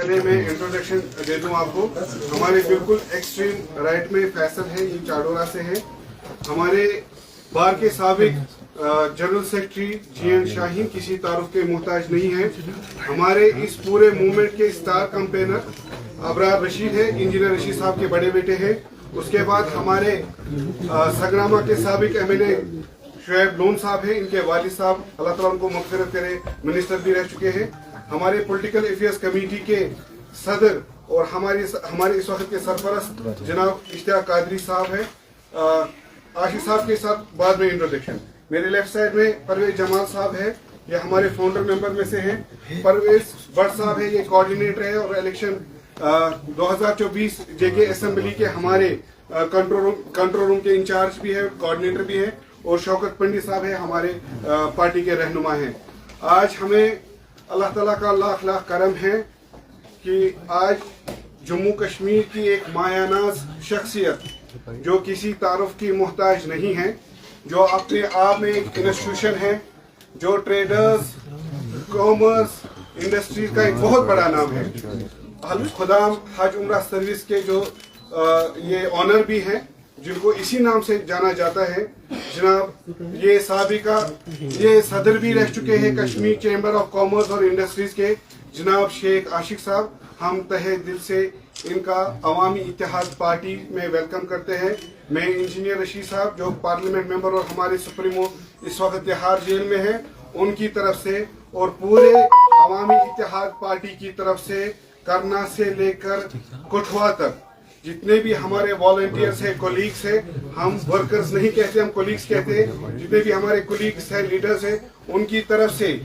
پہلے میں انٹروڈکشن دے دوں آپ کو. ہمارے بالکل ایکسٹریم رائٹ میں فیصل ہے, یہ چاڈورا سے ہے. ہمارے بار کے سابق جنرل سیکرٹری جی این شاہین کسی تعارف کے محتاج نہیں ہیں. ہمارے اس پورے موومنٹ کے اسٹار کمپینر ابرار رشید ہے, انجینئر رشید صاحب کے بڑے بیٹے ہیں. اس کے بعد ہمارے سگراما کے سابق M L A Shoaib Lone صاحب ہیں, ان کے والد صاحب اللہ تعالیٰ ان کو مغفرت کرے منسٹر بھی رہ چکے ہیں. ہمارے پولیٹیکل افیئرس کمیٹی کے صدر اور ہمارے اس وقت کے سرپرست جناب اشتیاق قادری صاحب ہیں. عاشق صاحب کے ساتھ بعد میں انٹروڈکشن. میرے لیفٹ سائڈ میں پرویز جمال صاحب ہے, یہ ہمارے فاؤنڈر ممبر میں سے ہیں. پرویز بٹ صاحب ہے, یہ کوآرڈینیٹر ہے اور الیکشن 2024 جے کے اسمبلی کے ہمارے کنٹرول روم کے انچارج بھی ہے, کوآرڈینیٹر بھی ہے. اور شوکت پنڈت صاحب ہے, ہمارے پارٹی کے رہنما ہیں. آج ہمیں اللہ تعالیٰ کا لاکھ لاکھ کرم ہے کہ آج جموں کشمیر کی ایک مایہ ناز شخصیت جو کسی تعارف کی محتاج نہیں ہے, جو اپنے آپ میں ایک انسٹیٹیوشن ہے, جو ٹریڈرز, کامرس, انڈسٹریز کا ایک بہت بڑا نام ہے. خدام حج عمرہ سروس کے جو یہ آنر بھی ہیں, جن کو اسی نام سے جانا جاتا ہے. جناب یہ سابقہ یہ صدر بھی رہ چکے ہیں کشمیر چیمبر آف کامرس اور انڈسٹریز کے جناب شیخ عاشق صاحب. ہم تہہ دل سے ان کا عوامی اتحاد پارٹی میں ویلکم کرتے ہیں. میں انجینئر رشید صاحب جو پارلیمنٹ ممبر اور ہمارے سپریمو اس وقت تہاڑ جیل میں ہیں, ان کی طرف سے اور پورے عوامی اتحاد پارٹی کی طرف سے کرنا سے لے کر کٹھوا تک جتنے بھی ہمارے والنٹیئرس ہیں, کولیگس ہیں, ہم ورکرز نہیں کہتے, ہم کولیگس کہتے ہیں, جتنے بھی ہمارے کولیگس ہیں, لیڈرز ہیں, ان کی طرف سے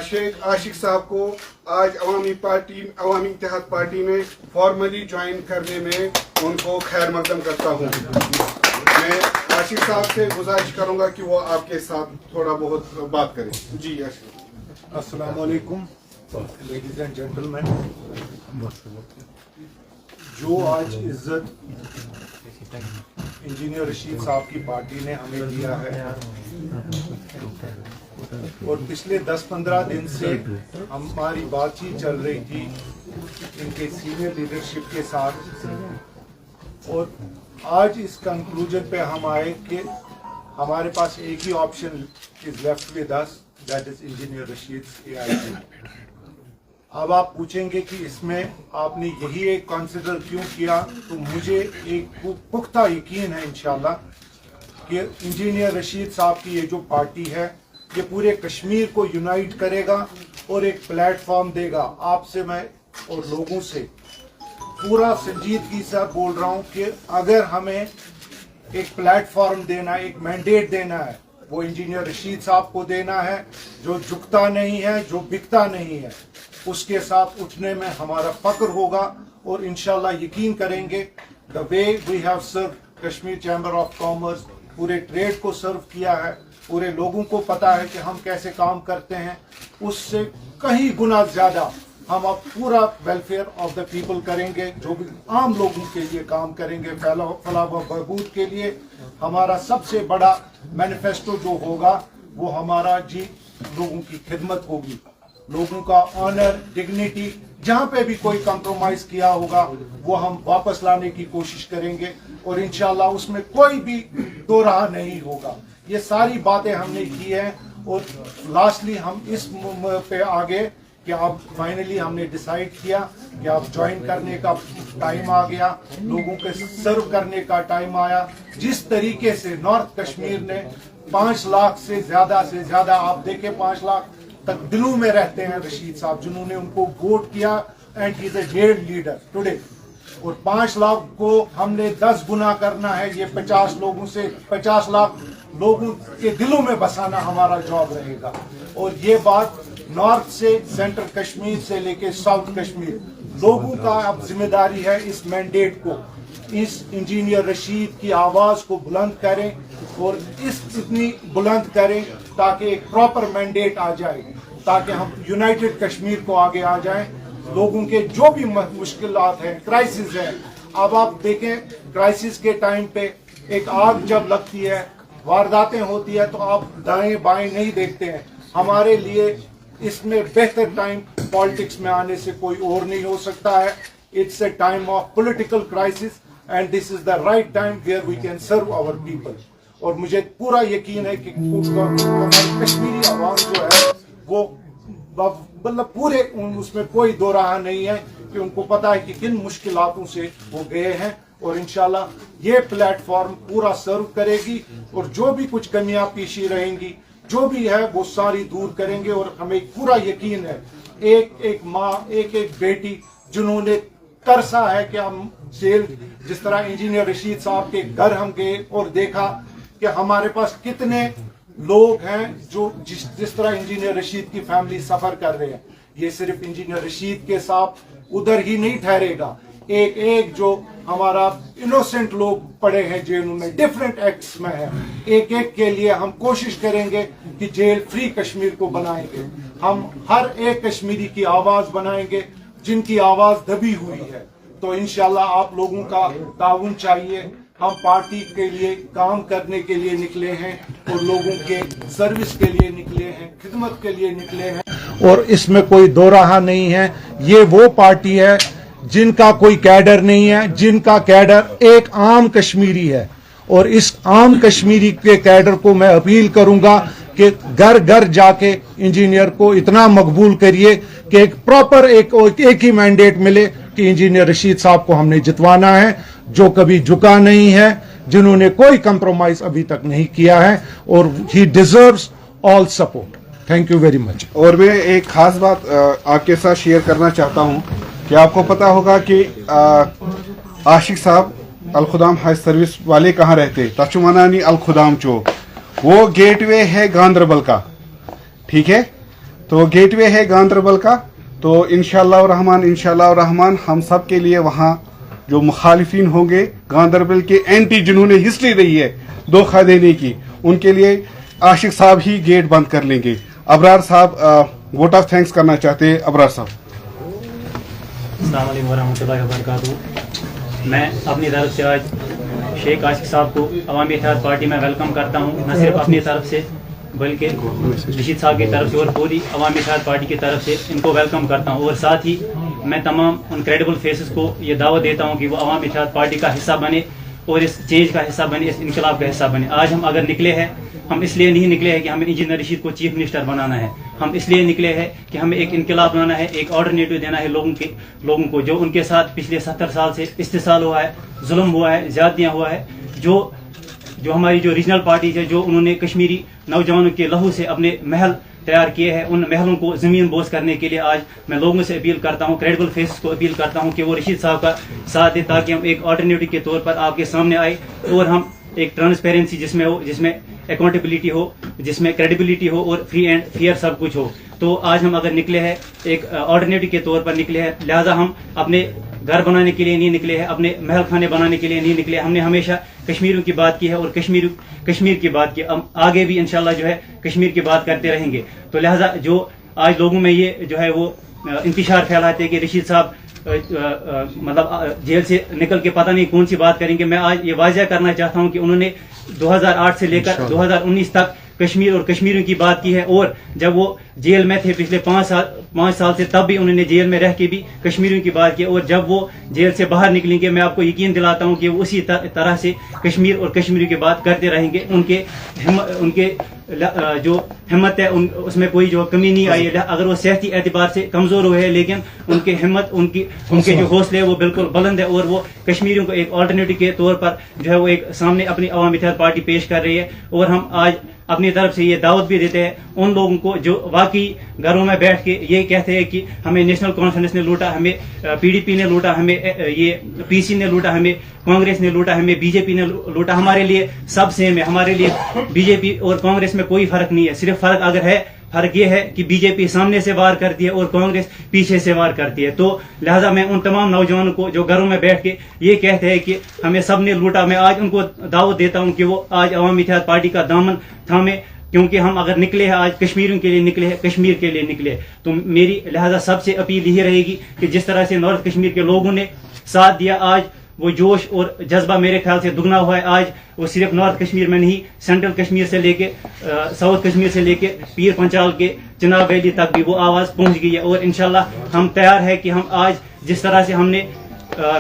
شیخ عاشق صاحب کو آج عوامی اتحاد پارٹی میں فارملی جوائن کرنے میں ان کو خیر مقدم کرتا ہوں. میں عاشق صاحب سے گزارش کروں گا کہ وہ آپ کے ساتھ تھوڑا بہت بات کریں. جی عاشق. السلام علیکم لیڈیز اینڈ جینٹلمین. جو آج عزت انجینئر رشید صاحب کی پارٹی نے ہمیں دیا ہے, اور پچھلے 10-15 دن سے ہماری بات چیت چل رہی تھی ان کے سینئر لیڈرشپ کے ساتھ, اور آج اس کنکلوژن پہ ہم آئے کہ ہمارے پاس ایک ہی option is left with us, that is engineer Rashid AIG. اب آپ پوچھیں گے کہ اس میں آپ نے یہی ایک کنسیڈر کیوں کیا, تو مجھے ایک پختہ یقین ہے انشاءاللہ کہ انجینئر رشید صاحب کی یہ جو پارٹی ہے یہ پورے کشمیر کو یونائٹ کرے گا اور ایک پلیٹ فارم دے گا. آپ سے میں اور لوگوں سے پورا سنجیدگی سے بول رہا ہوں کہ اگر ہمیں ایک پلیٹ فارم دینا ہے, ایک مینڈیٹ دینا ہے, وہ انجینئر رشید صاحب کو دینا ہے, جو جھکتا نہیں ہے, جو بکتا نہیں ہے. اس کے ساتھ اٹھنے میں ہمارا فخر ہوگا, اور انشاءاللہ یقین کریں گے the way we have served Kashmir chamber of commerce, پورے ٹریڈ کو سرو کیا ہے, پورے لوگوں کو پتا ہے کہ ہم کیسے کام کرتے ہیں, اس سے کہیں گنا زیادہ ہم اب پورا ویلفیئر آف دا پیپل کریں گے, جو بھی عام لوگوں کے لیے کام کریں گے, فلاح و بہبود کے لیے. ہمارا سب سے بڑا مینیفیسٹو جو ہوگا وہ ہمارا لوگوں کی خدمت ہوگی, لوگوں کا آنر, ڈگنیٹی, جہاں پہ بھی کوئی کمپرومائز کیا ہوگا وہ ہم واپس لانے کی کوشش کریں گے, اور انشاءاللہ اس میں کوئی بھی دو راہ نہیں ہوگا. یہ ساری باتیں ہم نے کی ہیں, اور لاسٹلی ہم اس پہ آگے کہ اب فائنلی ہم نے ڈیسائیڈ کیا کہ اب جوائن کرنے کا ٹائم آ گیا, لوگوں کے سرو کرنے کا ٹائم آیا. جس طریقے سے نارتھ کشمیر نے 5 لاکھ سے زیادہ آپ دیکھیں 5 لاکھ تک دلوں میں رہتے ہیں رشید صاحب, جنہوں نے ان کو ووٹ کیا, and he is a great leader today. اور 5 لاکھ کو ہم نے 10 گنا کرنا ہے, یہ 50 لوگوں سے 50 لاکھ لوگوں کے دلوں میں بسانا ہمارا جاب رہے گا. اور یہ بات نارتھ سے, سینٹرل کشمیر سے لے کے ساؤتھ کشمیر, لوگوں کا اب ذمہ داری ہے اس مینڈیٹ کو, اس انجینئر رشید کی آواز کو بلند کریں, اور اتنی بلند کریں تاکہ ایک پراپر مینڈیٹ آ جائے, تاکہ ہم یونائٹڈ کشمیر کو آگے آ جائیں. لوگوں کے جو بھی مشکلات ہیں, کرائسس ہیں, اب آپ دیکھیں کرائسس کے ٹائم پہ ایک آگ جب لگتی ہے, وارداتیں ہوتی ہے, تو آپ دائیں بائیں نہیں دیکھتے ہیں. ہمارے لیے इसमें बेहतर टाइम पॉलिटिक्स में आने से कोई और नहीं हो सकता है. It's a time of political crisis and this is the right time where we can serve our people. और मुझे पूरा यकीन है कि हमारी कश्मीरी आवाम जो है वो मतलब पूरे उसमें कोई दो राह नहीं है कि उनको पता है कि किन मुश्किलातों से वो गए हैं, और इंशाल्लाह ये प्लेटफॉर्म पूरा सर्व करेगी और जो भी कुछ कमियां पेशी रहेंगी जो भी है वो सारी दूर करेंगे. और हमें पूरा यकीन है एक एक माँ एक एक बेटी जिन्होंने तरसा है कि हम जेल, जिस तरह इंजीनियर रशीद साहब के घर हम गए और देखा कि हमारे पास कितने लोग हैं जो जिस तरह इंजीनियर रशीद की फैमिली सफर कर रहे हैं. ये सिर्फ इंजीनियर रशीद के साथ उधर ही नहीं ठहरेगा, एक एक जो हमारा इनोसेंट लोग पड़े हैं जेलों में डिफरेंट एक्ट्स में है, एक एक के लिए हम कोशिश करेंगे कि जेल फ्री कश्मीर को बनाएंगे. हम हर एक कश्मीरी की आवाज बनाएंगे जिनकी आवाज दबी हुई है. तो इंशाल्लाह आप लोगों का ताउन चाहिए. हम पार्टी के लिए काम करने के लिए निकले हैं और लोगों के सर्विस के लिए निकले हैं, खिदमत के लिए निकले हैं, और इसमें कोई दो राह नहीं है. ये वो पार्टी है जिनका कोई कैडर नहीं है, जिनका कैडर एक आम कश्मीरी है. और इस आम कश्मीरी के कैडर को मैं अपील करूंगा कि घर घर जाके इंजीनियर को इतना मकबूल करिए कि एक प्रॉपर एक ही मैंडेट मिले कि इंजीनियर रशीद साहब को हमने जितवाना है, जो कभी झुका नहीं है, जिन्होंने कोई कंप्रोमाइज अभी तक नहीं किया है, और ही deserves all support. Thank you very much. और मैं एक खास बात आपके साथ शेयर करना चाहता हूं कि आपको पता होगा कि आशिक साहब अलखुदाम हाई सर्विस वाले कहाँ रहते, तचुमनानी अलखुदाम चौक, वो गेटवे है गांदरबल का. ठीक है, तो गेटवे है गांदरबल का. तो इंशाअल्लाह रहमान हम सब के लिए वहाँ जो मुखालिफिन होंगे गांदरबल के एंटी जिन्होंने हिस्ट्री रही है धोखा देने की, उनके लिए आशिक साहब ही गेट बंद कर लेंगे. अबरार साहब वोट ऑफ थैंक्स करना चाहते हैं. अबरार साहब. अस्सलाम वालेकुम वरहमतुल्लाहि वबरकातुहू. मैं अपनी तरफ से आज शेख आशिक साहब को अवामी इत्तेहाद पार्टी में वेलकम करता हूँ, न सिर्फ अपनी तरफ से बल्कि रशीद साहब की तरफ से और पूरी अवामी इत्तेहाद पार्टी की तरफ से इनको वेलकम करता हूँ. और साथ ही मैं तमाम उन क्रेडिबल फेसेस को ये दावत देता हूँ कि वो अवामी इत्तेहाद पार्टी का हिस्सा बने और इस चेंज का हिस्सा बने, इस इनकलाब का हिस्सा बने. आज हम अगर निकले हैं, हम इसलिए नहीं निकले हैं कि हमें इंजीनियर रशीद को चीफ मिनिस्टर बनाना है, हम इसलिए निकले हैं कि हमें एक इनकलाब बनाना है, एक ऑल्टरनेटिव देना है लोगों को जो उनके साथ पिछले 70 साल से इस्तेसाल हुआ है, जुल्म हुआ है, ज्यादतियाँ हुआ है, जो हमारी जो रीजनल पार्टीज है, जो उन्होंने कश्मीरी नौजवानों के लहू से अपने महल तैयार किए हैं, उन महलों को जमीन बोझ करने के लिए आज मैं लोगों से अपील करता हूं, क्रेडिबल फेसेस को अपील करता हूं कि वो रशीद साहब का साथ दें ताकि हम एक ऑल्टरनेटिव के तौर पर आपके सामने आए और हम एक ट्रांसपेरेंसी जिसमें हो, जिसमें अकाउंटेबिलिटी हो, जिसमें क्रेडिबिलिटी हो और फ्री एंड फेयर सब कुछ हो. तो आज हम अगर निकले हैं एक ऑल्टरनेटिव के तौर पर निकले हैं, लिहाजा हम अपने घर बनाने के लिए नहीं निकले हैं, अपने महल खाने बनाने के लिए नहीं निकले. हमने हमेशा कश्मीरियों की बात की है और कश्मीर की बात की, हम आगे भी इंशाल्लाह जो है कश्मीर की बात करते रहेंगे. तो लिहाजा जो आज लोगों में ये जो है वो इंतशार फैलाते हैं कि रशीद साहब मतलब जेल से निकल के पता नहीं कौन सी बात करेंगे, मैं आज ये वाज़ह करना चाहता हूं कि उन्होंने 2008 से लेकर 2019 तक कश्मीर और कश्मीरियों की बात की है. और जब वो जेल में थे पिछले 5 साल से, तब भी उन्होंने जेल में रह के भी कश्मीरियों की बात की. और जब वो जेल से बाहर निकलेंगे, मैं आपको यकीन दिलाता हूं कि वो उसी तरह से कश्मीर और कश्मीरियों की बात करते रहेंगे. उनके जो हिम्मत है उसमें कोई जो कमी नहीं आई है. अगर वो सेहती एतबार से कमजोर हुए हैं, लेकिन उनकी हिम्मत उनके जो हौसले है वो बिल्कुल बुलंद है और वो कश्मीरियों को एक ऑल्टरनेटिव के तौर पर जो है वो एक सामने अपनी अवामी इत्तेहाद पार्टी पेश कर रही है. और हम आज अपनी तरफ से ये दावत भी देते हैं उन लोगों को जो वाकई घरों में बैठ के ये कहते हैं कि हमें नेशनल कॉन्फ्रेंस ने लूटा, हमें पीडीपी ने लूटा, हमें ये पीसी ने लूटा, हमें कांग्रेस ने लूटा, हमें बीजेपी ने लूटा. हमारे लिए सब सेम है, हमारे लिए बीजेपी और कांग्रेस में कोई फर्क नहीं है. सिर्फ फर्क अगर है, फर्क ये है कि बीजेपी सामने से वार करती है और कांग्रेस पीछे से वार करती है. तो लिहाजा मैं उन तमाम नौजवानों को जो घरों में बैठ के ये कहते हैं कि हमें सब ने लूटा, मैं आज उनको दावत देता हूं कि वो आज अवामी इत्तेहाद पार्टी का दामन थामे, क्योंकि हम अगर निकले हैं आज कश्मीरियों के लिए निकले हैं, कश्मीर के लिए निकले. तो मेरी लिहाजा सबसे अपील यही रहेगी कि जिस तरह से नॉर्थ कश्मीर के लोगों ने साथ दिया, आज वो जोश और जज्बा मेरे ख्याल से दुगना हुआ है. आज वो सिर्फ नॉर्थ कश्मीर में नहीं, सेंट्रल कश्मीर से लेके साउथ कश्मीर से लेके पीर पंचाल के चिनाब वैली तक भी वो आवाज़ पहुंच गई है। और इंशाल्लाह हम तैयार है कि हम आज जिस तरह से हमने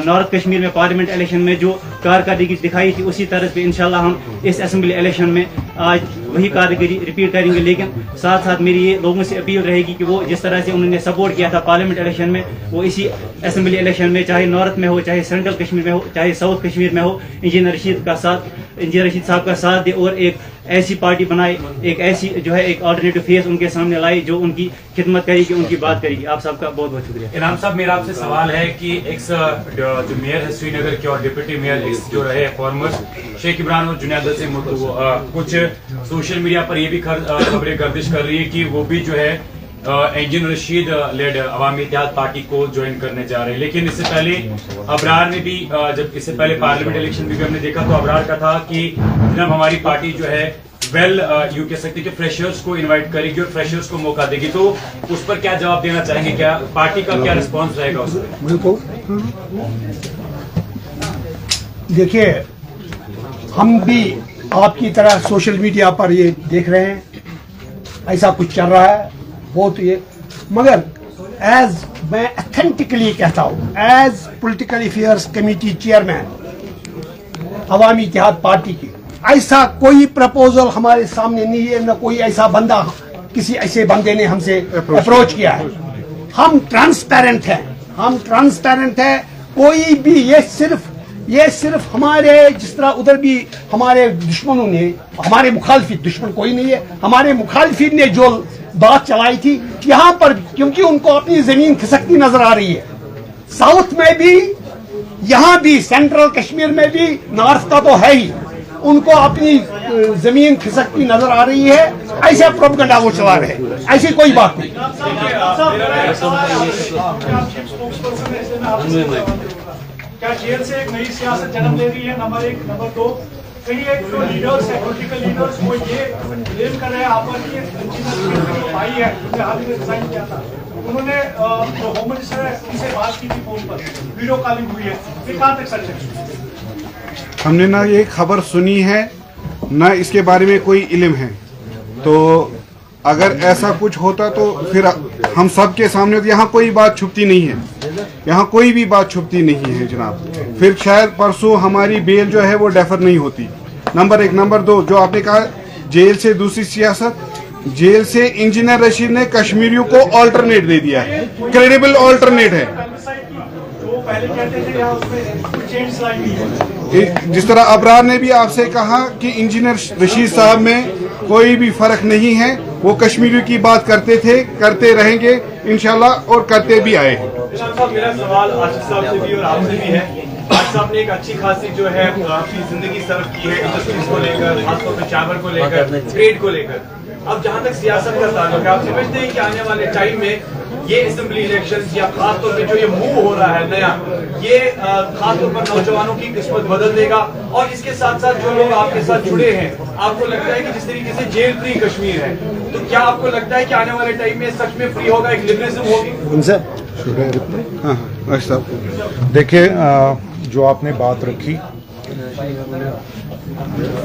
नॉर्थ कश्मीर में पार्लियामेंट इलेक्शन में जो कारकर्दगी दिखाई थी, उसी तरह से इंशाल्लाह हम इस असेंबली इलेक्शन में आज वही कारकर्दगी रिपीट करेंगे। लेकिन साथ साथ मेरी ये लोगों से अपील रहेगी कि वो जिस तरह से उन्होंने सपोर्ट किया था पार्लियामेंट इलेक्शन में, वो इसी असेंबली इलेक्शन में चाहे नॉर्थ में हो, चाहे सेंट्रल कश्मीर में हो, चाहे साउथ कश्मीर में हो, इंजीनियर रशीद साहब का साथ दे और एक ऐसी पार्टी बनाए, एक ऐसी जो है एक ऑल्टरनेटिव फेस उनके सामने लाई जो उनकी खिदमत करेगी, उनकी बात करेगी। आप सबका बहुत बहुत शुक्रिया। इनाम साहब, मेरा आपसे सवाल है कि एक्स जो मेयर है श्रीनगर के और डिप्टी मेयर एक्स जो रहे फॉर्मर शेख इमरान और जुनैद सिंह कुछ सोशल मीडिया पर ये भी खबरें गर्दिश कर रही है कि वो भी जो है इंजीनियर रशीद लेड अवामी इत्तेहाद पार्टी को ज्वाइन करने जा रहे हैं। लेकिन इससे पहले अबरार ने भी जब इससे पहले पार्लियामेंट इलेक्शन भी हमने देखा तो अबरार का था कि जब हमारी पार्टी जो है यू कह सकते कि फ्रेशर्स को इनवाइट करेगी और फ्रेशर्स को मौका देगी, तो उस पर क्या जवाब देना चाहेंगे? क्या पार्टी का क्या रिस्पांस रहेगा उस पर? बिल्कुल, देखिए हम भी आपकी तरह सोशल मीडिया पर ये देख रहे हैं, ऐसा कुछ चल रहा है बहुत ये, मगर एज मैं अथेंटिकली कहता हूँ, as political affairs committee chairman Awami Ittehad Party की, ऐसा कोई प्रपोजल हमारे सामने नहीं है, न कोई ऐसा बंदा, किसी ऐसे बंदे ने हमसे अप्रोच किया है। हम ट्रांसपेरेंट हैं, हम ट्रांसपेरेंट हैं। कोई भी ये सिर्फ हमारे, जिस तरह उधर भी हमारे दुश्मनों ने, हमारे मुखालफिन, दुश्मन कोई नहीं है, हमारे मुखालफिन ने जो बात चलाई थी यहाँ पर, क्योंकि उनको अपनी जमीन खिसकती नजर आ रही है, साउथ में भी, यहाँ भी, सेंट्रल कश्मीर में भी, नॉर्थ का तो है ही, उनको अपनी जमीन खिसकती नजर आ रही है, ऐसे प्रोपेगेंडा वो चला रहे हैं, ऐसी कोई बात नहीं। क्या जेल से एक नई सियासत जन्म ले रही है? नंबर एक। नंबर दो, कई एक जो लीडर्स है, पॉलिटिकल लीडर्स, वो ये क्लेम कर रहे हैं आप पर कि जो भाई है उन्होंने हाल ही में रिजाइन किया था, उन्होंने जो होम मिनिस्टर है उनसे बात की थी फोन पर, वीडियो कॉलिंग हुई है, ये कहाँ तक सच है? हमने ना ये खबर सुनी है, ना इसके बारे में कोई इल्म है। तो अगर ऐसा कुछ होता तो फिर हम सब के सामने, तो यहाँ कोई बात छुपती नहीं है, यहाँ कोई भी बात छुपती नहीं है जनाब। फिर शायद परसों हमारी बेल जो है वो डेफर नहीं होती, नंबर एक। नंबर दो, जो आपने कहा जेल से दूसरी सियासत, जेल से इंजीनियर रशीद ने कश्मीरियों को ऑल्टरनेट दे दिया है, क्रेडिबल ऑल्टरनेट है। पहले कहते थे यहाँ उसमें कुछ चेंज लाई हुई है। जिस तरह अबरार ने भी आपसे कहा कि इंजीनियर रशीद साहब में कोई भी फर्क नहीं है, वो कश्मीरियों की बात करते थे, करते रहेंगे इंशाल्लाह, और करते भी आए। साहब, मेरा सवाल आशिक साहब से भी और आपसे भी है। आशिक साहब ने एक अच्छी खासी जो है अपनी जिंदगी सर्व की है, इंडस्ट्रीज को लेकर, खासतौर पर चावल को लेकर, ट्रेड को लेकर। अब जहाँ तक सियासत का ताल्लुक है, आप समझते हैं कि आने वाले टाइम में ये असेंबली इलेक्शन या खासतौर पे जो ये मूव हो रहा है नया, ये खासतौर पर नौजवानों की किस्मत बदल देगा? और इसके साथ साथ जो लोग आपके साथ जुड़े हैं, आपको लगता है कि जिस तरीके से जेल फ्री कश्मीर है, तो क्या आपको लगता है कि आने वाले टाइम में सच में फ्री होगा, एक लिबरलिज्म होगी? देखिए, जो आपने बात रखी,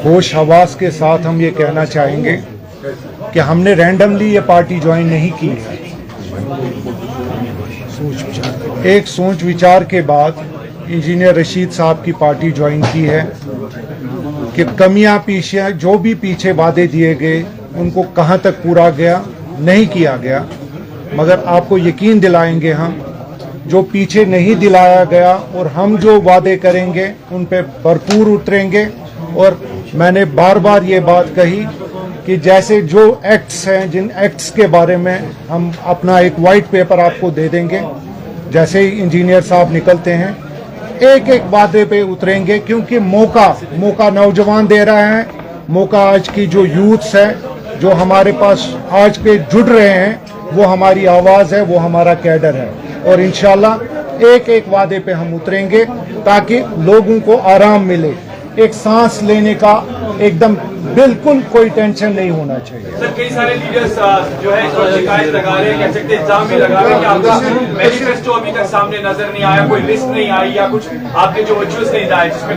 होश हवास के साथ हम ये कहना चाहेंगे कि हमने रैंडमली ये पार्टी ज्वाइन नहीं की है। एक सोच विचार के बाद इंजीनियर रशीद साहब की पार्टी ज्वाइन की है कि कमियां पीछे, जो भी पीछे वादे दिए गए उनको कहां तक पूरा गया, नहीं किया गया, मगर आपको यकीन दिलाएंगे हम, जो पीछे नहीं दिलाया गया और हम जो वादे करेंगे उन पे भरपूर उतरेंगे। और मैंने बार बार ये बात कही कि जैसे जो एक्ट्स हैं, जिन एक्ट्स के बारे में हम अपना एक वाइट पेपर आपको दे देंगे, जैसे ही इंजीनियर साहब निकलते हैं एक एक वादे पे उतरेंगे, क्योंकि मौका नौजवान दे रहा है, मौका आज की जो यूथ्स है, जो हमारे पास आज पे जुड़ रहे हैं, वो हमारी आवाज़ है, वो हमारा कैडर है। और इंशाल्लाह एक एक वादे पे हम उतरेंगे ताकि लोगों को आराम मिले, एक सांस लेने का एकदम बिल्कुल कोई टेंशन नहीं होना चाहिए। सर, कई सारे लीडर्स जो है इस पर शिकायत लगा रहे हैं, कह सकते इल्जाम भी लगा रहे हैं कि आपका मैनिफेस्टो अभी तक सामने नजर नहीं आया, कोई लिस्ट नहीं आई या कुछ आपके जो वर्चुअल्स नहीं आए, जिसमें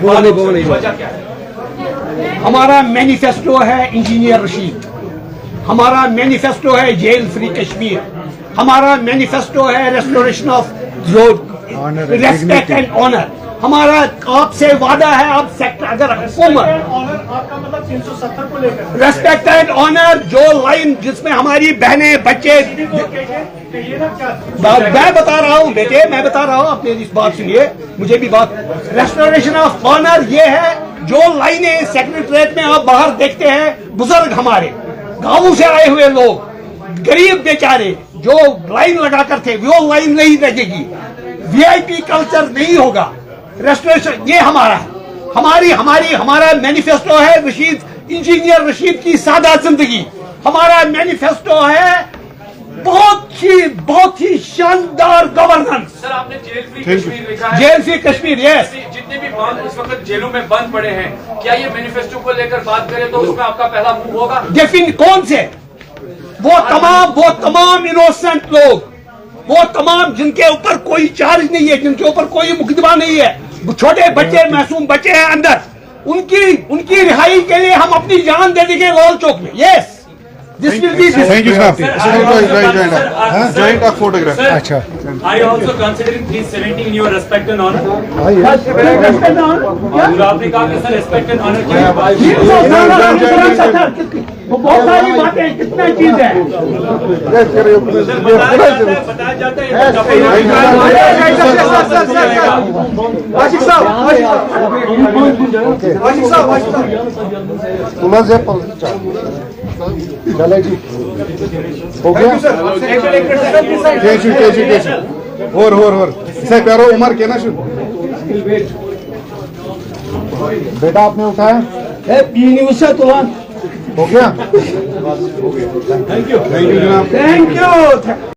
वजह क्या है? हमारा मैनिफेस्टो है इंजीनियर रशीद, ہمارا مینیفیسٹو ہے جیل فری کشمیر, ہمارا مینیفیسٹو ہے restoration of respect and honour. ہمارا آپ سے وعدہ ہے, آپ سیکٹر اگر حکومت آپ کا مطلب 370 کو لے کر ریسپیکٹ اینڈ آنر جو لائن جس میں ہماری بہنیں بچے, میں بتا رہا ہوں بیٹے, میں بتا رہا ہوں, آپ میری اس بات سنیے, مجھے بھی بات. ریسٹوریشن آف آنر یہ ہے جو لائنیں سیکرٹریٹ میں آپ باہر دیکھتے ہیں, بزرگ ہمارے گاؤں سے آئے ہوئے لوگ, غریب بیچارے جو لائن لگا کر تھے, وہ لائن نہیں لگے گی, وی آئی پی کلچر نہیں ہوگا. ریسٹوریشن یہ ہمارا ہے, ہمارا مینیفیسٹو ہے رشید, انجینئر رشید کی سادہ زندگی. ہمارا مینیفیسٹو ہے بہت ہی شاندار گورننس. سر آپ نے جیل فری کشمیر لکھا ہے, جیل فری کشمیر, یس. جتنے بھی بانگ اس وقت جیلوں میں بند پڑے ہیں, کیا یہ مینیفیسٹو کو لے کر بات کریں تو اس میں آپ کا پہلا موو ہوگا؟ کون سے؟ وہ تمام انوسنٹ لوگ, وہ تمام جن کے اوپر کوئی چارج نہیں ہے, جن کے اوپر کوئی مقدمہ نہیں ہے, چھوٹے بچے, معصوم بچے ہیں اندر, ان کی رہائی کے لیے ہم اپنی جان دے دیں گے لال چوک میں. Yes, this will be. Thank you, sir. Joint a photograph. Sir, are you also considering 370 in your respect and honor? آپ نے کہا کہ سر respect and honor کیا ہے؟ بہت ساری باتیں, کتنا چیز ہے. بتایا جاتا ہے چلے جی, ہو گیا. پیرو عمر کے نا بیٹا آپ نے اٹھایا, ہو گیا. تھینک یو جناب. Thank you.